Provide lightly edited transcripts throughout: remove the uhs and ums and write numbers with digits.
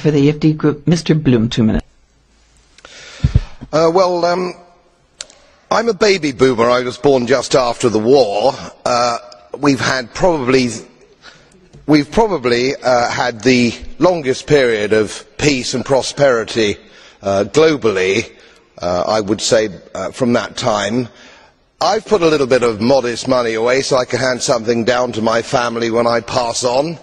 For the EFD Group, Mr. Bloom, 2 minutes. I'm a baby boomer. I was born just after the war. We've probably had the longest period of peace and prosperity globally, I would say, from that time. I've put a little bit of modest money away so I can hand something down to my family when I pass on,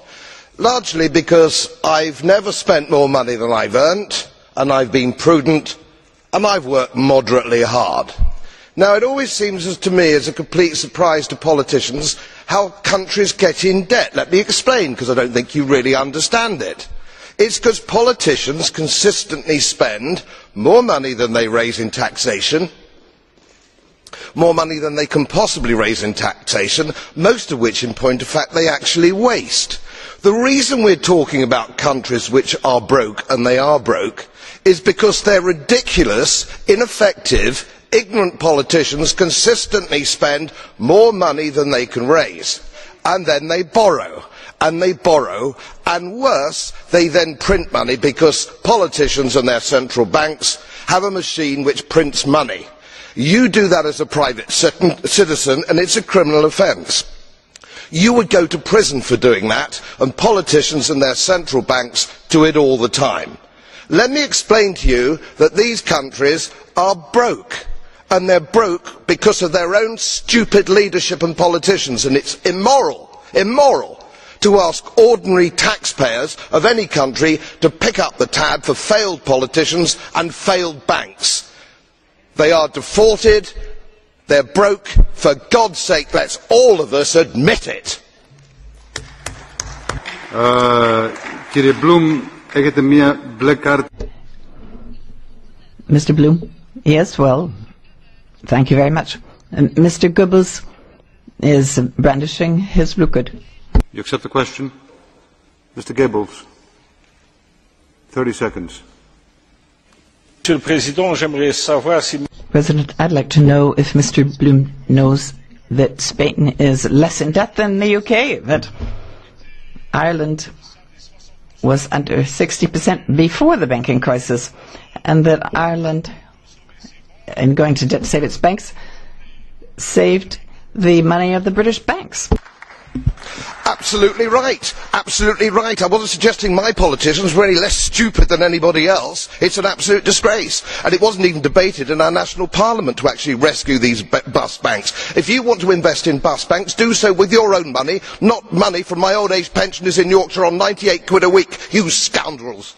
largely because I've never spent more money than I've earned, and I've been prudent, and I've worked moderately hard. Now, it always seems to me as a complete surprise to politicians how countries get in debt. Let me explain, because I don't think you really understand it. It's because politicians consistently spend more money than they raise in taxation, more money than they can possibly raise in taxation, most of which, in point of fact, they actually waste. The reason we're talking about countries which are broke, and they are broke, is because their ridiculous, ineffective, ignorant politicians consistently spend more money than they can raise, and then they borrow, and worse, they then print money because politicians and their central banks have a machine which prints money. You do that as a private citizen and it's a criminal offence. You would go to prison for doing that, and politicians and their central banks do it all the time. Let me explain to you that these countries are broke, and they're broke because of their own stupid leadership and politicians, and it's immoral to ask ordinary taxpayers of any country to pick up the tab for failed politicians and failed banks. They are defaulted, they're broke. For God's sake, let's all of us admit it. Mr. Bloom? Yes, well, thank you very much. Mr. Goebbels is brandishing his blue card. You accept the question? Mr. Goebbels, 30 seconds. President, I'd like to know if Mr. Bloom knows that Spain is less in debt than the UK, that Ireland was under 60% before the banking crisis, and that Ireland, in going to debt to save its banks, saved the money of the British banks. Absolutely right. Absolutely right. I wasn't suggesting my politicians were any less stupid than anybody else. It's an absolute disgrace. And it wasn't even debated in our national parliament to actually rescue these bust banks. If you want to invest in bust banks, do so with your own money, not money from my old age pensioners in Yorkshire on 98 quid a week. You scoundrels.